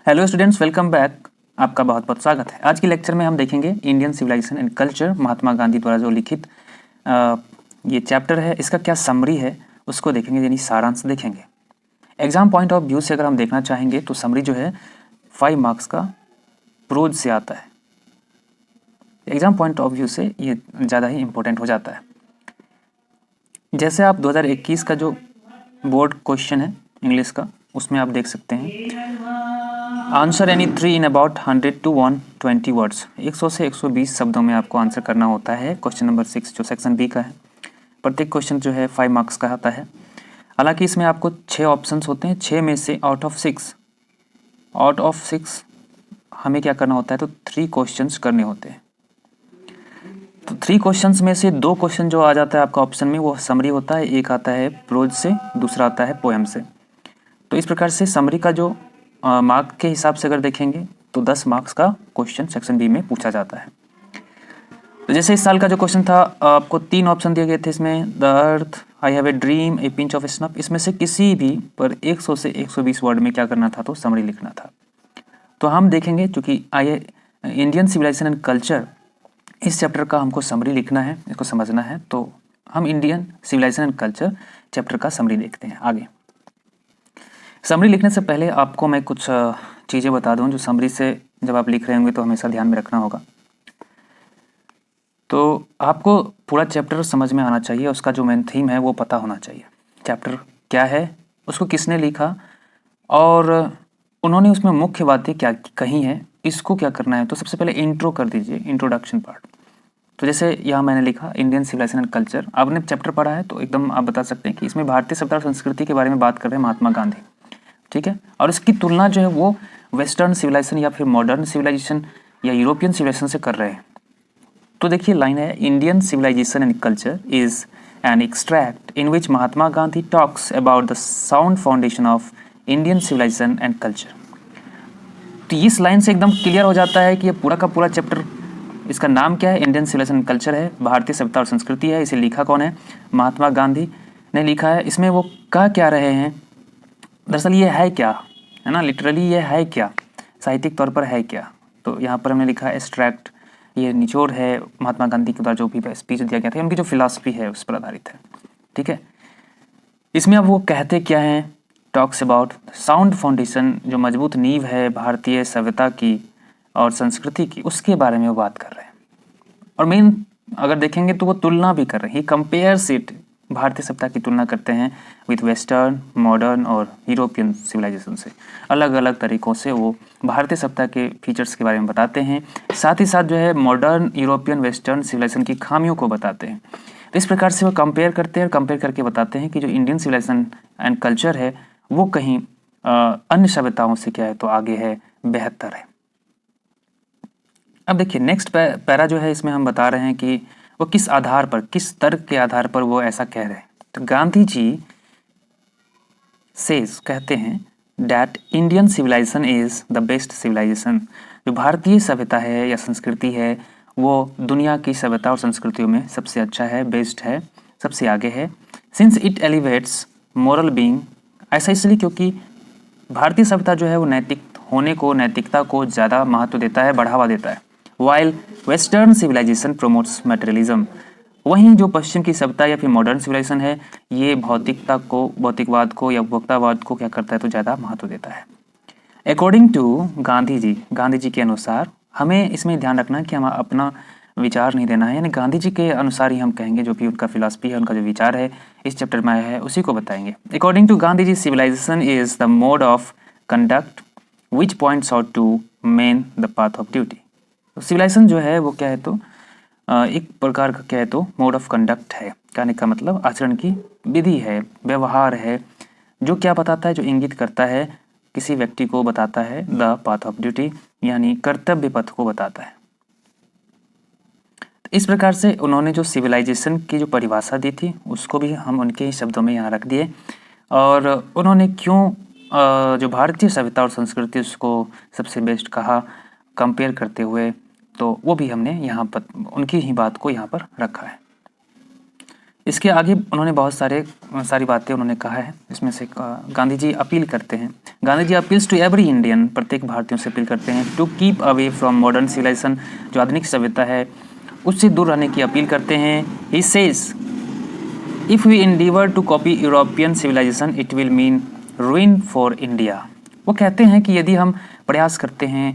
Hello students, welcome back. आपका बहुत बहुत स्वागत है। आज की लेक्चर में हम देखेंगे Indian civilization and culture, Mahatma Gandhi द्वारा जो लिखित ये चैप्टर है, इसका क्या समरी है उसको देखेंगे, यानी सारांश देखेंगे। एग्जाम पॉइंट ऑफ व्यू से अगर हम देखना चाहेंगे तो समरी जो है 5 मार्क्स का प्रोज से आता है। एग्जाम पॉइंट ऑफ व्यू से ये ज़्यादा ही इम्पोर्टेंट हो जाता है। जैसे आप 2021 का जो बोर्ड क्वेश्चन है इंग्लिश का, उसमें आप देख सकते हैं answer any 3 in about 100 to 120 words. 100 से 120 शब्दों में आपको आंसर करना होता है। क्वेश्चन नंबर 6 जो सेक्शन बी का है, प्रत्येक क्वेश्चन जो है 5 मार्क्स का आता है। हालांकि इसमें आपको 6 ऑप्शंस होते हैं। 6 में से आउट ऑफ 6 हमें क्या करना होता है, तो 3 क्वेश्चंस करने होते हैं। तो 3 क्वेश्चंस में से 2 क्वेश्चन जो आ जाता है आपका ऑप्शन में, वो समरी होता है। एक आता है प्रोज से, दूसरा आता है पोएम से। तो इस प्रकार से समरी का जो मार्क के हिसाब से अगर देखेंगे तो 10 मार्क्स का क्वेश्चन सेक्शन बी में पूछा जाता है। तो जैसे इस साल का जो क्वेश्चन था, आपको 3 ऑप्शन दिए गए थे इसमें, the earth, I have a dream, A pinch of snuff. इसमें से किसी भी पर 100 से 120 वर्ड में क्या करना था, तो समरी लिखना था। तो हम देखेंगे, चूँकि इंडियन सिविलाइजेशन एंड कल्चर, इस चैप्टर का हमको समरी लिखना है, इसको समझना है। तो हम Indian civilization and culture chapter का समरी देखते हैं आगे। समरी लिखने से पहले आपको मैं कुछ चीज़ें बता दूं, जो समरी से जब आप लिख रहे होंगे तो हमेशा ध्यान में रखना होगा। तो आपको पूरा चैप्टर समझ में आना चाहिए, उसका जो मेन थीम है वो पता होना चाहिए। चैप्टर क्या है, उसको किसने लिखा और उन्होंने उसमें मुख्य बातें क्या कही हैं, इसको क्या करना है। तो सबसे पहले इंट्रो कर दीजिए, इंट्रोडक्शन पार्ट। तो जैसे यहाँ मैंने लिखा इंडियन सिविलाइजेशन एंड कल्चर। आपने चैप्टर पढ़ा है तो एकदम आप बता सकते हैं कि इसमें भारतीय सभ्यता और संस्कृति के बारे में बात कर रहे हैं महात्मा गांधी, ठीक है। और इसकी तुलना जो है वो वेस्टर्न सिविलाइजेशन या फिर मॉडर्न सिविलाइजेशन या यूरोपियन सिविलाइजेशन से कर रहे हैं। तो देखिए लाइन है, Indian civilization and culture is an extract in which Mahatma Gandhi talks about the sound foundation of Indian civilization and culture. तो इस लाइन से एकदम क्लियर हो जाता है कि ये पूरा का पूरा चैप्टर, इसका नाम क्या है, इंडियन सिविलाइजेशन एंड कल्चर है, भारतीय सभ्यता और संस्कृति है। इसे लिखा कौन है, महात्मा गांधी ने लिखा है। इसमें वो कह क्या रहे हैं, दरअसल ये है क्या, है ना, लिटरली ये है क्या, साहित्यिक तौर पर है क्या। तो यहाँ पर हमने लिखा है एक्सट्रैक्ट, ये निचोड़ है महात्मा गांधी के द्वारा जो भी स्पीच दिया गया था, उनकी जो फिलॉसफी है उस पर आधारित है, ठीक है। इसमें अब वो कहते क्या हैं, टॉक्स अबाउट साउंड फाउंडेशन, जो मजबूत नींव है भारतीय सभ्यता की और संस्कृति की, उसके बारे में वो बात कर रहे हैं। और मेन अगर देखेंगे तो वो तुलना भी कर रहे हैं, कंपेयर्स इट, भारतीय सभ्यता की तुलना करते हैं विथ वेस्टर्न, मॉडर्न और यूरोपियन सिविलाइजेशन से। अलग अलग तरीक़ों से वो भारतीय सभ्यता के फीचर्स के बारे में बताते हैं, साथ ही साथ जो है मॉडर्न, यूरोपियन, वेस्टर्न सिविलाइजेशन की खामियों को बताते हैं। तो इस प्रकार से वो कंपेयर करते हैं और कंपेयर करके बताते हैं कि जो इंडियन सिविलाइजेशन एंड कल्चर है वो कहीं अन्य सभ्यताओं से क्या है, तो आगे है, बेहतर है। अब देखिए नेक्स्ट पैरा जो है, इसमें हम बता रहे हैं कि वो किस आधार पर, किस तर्क के आधार पर वो ऐसा कह रहे हैं। तो गांधी जी सेज, कहते हैं, that Indian civilization is the best civilization. जो भारतीय सभ्यता है या संस्कृति है, वो दुनिया की सभ्यता और संस्कृतियों में सबसे अच्छा है, बेस्ट है, सबसे आगे है। Since it elevates moral being, ऐसा इसलिए क्योंकि भारतीय सभ्यता जो है वो नैतिक होने को, नैतिकता को ज़्यादा महत्व देता है, बढ़ावा देता है। While western civilization promotes materialism, वहीं जो पश्चिम की सभ्यता या फिर मॉडर्न सिविलाइजेशन है, ये भौतिकता को, भौतिकवाद को या उपभोक्तावाद को क्या करता है, तो ज़्यादा महत्व देता है। अकॉर्डिंग टू गांधी जी के अनुसार, हमें इसमें ध्यान रखना है कि हम अपना विचार नहीं देना है, यानी गांधी जी के अनुसार ही हम कहेंगे, जो भी उनका फिलॉसफी है, उनका जो विचार है इस चैप्टर में आया है, उसी को बताएंगे। According to Gandhi ji, civilization is the mode of conduct which points out to man the path of duty. Civilization जो है वो क्या है, तो एक प्रकार का क्या है, तो मोड ऑफ कंडक्ट है। कहने का मतलब आचरण की विधि है, व्यवहार है, जो क्या बताता है, जो इंगित करता है, किसी व्यक्ति को बताता है, द पाथ ऑफ ड्यूटी, यानी कर्तव्य पथ को बताता है। इस प्रकार से उन्होंने जो सिविलाइजेशन की जो परिभाषा दी थी, उसको भी हम उनके ही शब्दों में यहाँ रख दिए। और उन्होंने क्यों जो भारतीय सभ्यता और संस्कृति उसको सबसे बेस्ट कहा, कंपेयर करते हुए, तो वो भी हमने यहाँ पर उनकी ही बात को यहाँ पर रखा है। इसके आगे उन्होंने बहुत सारी बातें उन्होंने कहा है। इसमें से गांधी जी अपील करते हैं, Gandhi ji appeals to every Indian, प्रत्येक भारतीयों से अपील करते हैं to keep away from modern civilization, जो आधुनिक सभ्यता है उससे दूर रहने की अपील करते हैं। He says if we endeavor to copy European civilization it will mean ruin for India. वो कहते हैं कि यदि हम प्रयास करते हैं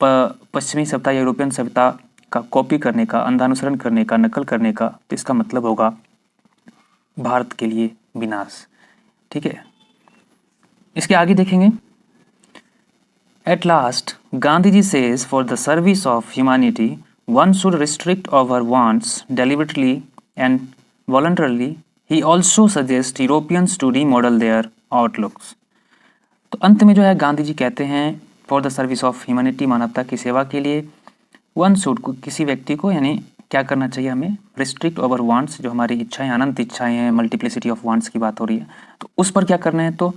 पश्चिमी सभ्यता या यूरोपियन सभ्यता का कॉपी करने का, अंधानुसरण करने का, नकल करने का, तो इसका मतलब होगा भारत के लिए विनाश। ठीक है, इसके आगे देखेंगे। At last Gandhi ji says for the service of humanity one should restrict our wants deliberately and voluntarily. He also suggest Europeans to remodel their outlooks. तो अंत में जो है गांधी जी कहते हैं for the service of humanity, मानवता की सेवा के लिए, वन शुड, किसी व्यक्ति को यानी क्या करना चाहिए, हमें रिस्ट्रिक्ट ओवर वांट्स, जो हमारी इच्छाएं, अनंत इच्छाएं हैं, मल्टीप्लिसिटी ऑफ वांट्स की बात हो रही है, तो उस पर क्या करना है, तो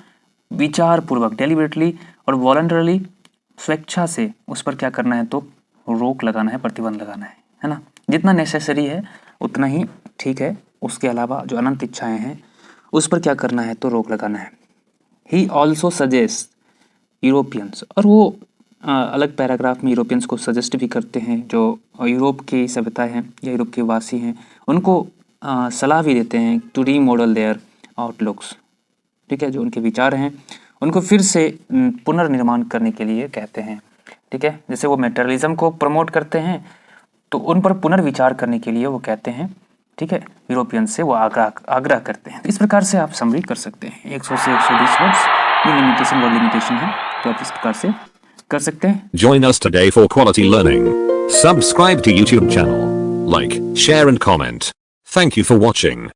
विचारपूर्वक, डेलिबरेटली और वॉलंटरली, स्वेच्छा से उस पर क्या करना है, तो रोक लगाना है, प्रतिबंध लगाना है ना। जितना नेसेसरी है उतना ही ठीक है, उसके अलावा जो अनंत इच्छाएं हैं उस पर क्या करना है, तो रोक लगाना है। ही ऑल्सो सजेस्ट यूरोपियंस, और वो अलग पैराग्राफ में यूरोपियंस को सजेस्ट भी करते हैं, जो यूरोप की सभ्यता हैं या यूरोप के वासी हैं उनको सलाह भी देते हैं टू रीमॉडल देयर आउटलुक्स। ठीक है, जो उनके विचार हैं उनको फिर से पुनर्निर्माण करने के लिए कहते हैं। ठीक है, जैसे वो मेटेरियलिज्म को प्रमोट करते हैं तो उन पर पुनर्विचार करने के लिए वो कहते हैं। ठीक है, यूरोपियन से वो आग्रह करते हैं। तो इस प्रकार से आप समरी कर सकते हैं। 100 से 120 वर्ड्स, ये लिमिटेशन वर्ड लिमिटेशन है, तो आप इस प्रकार से कर सकते हैं। Join us today for quality learning. Subscribe to YouTube channel. Like, share and comment. Thank you for watching.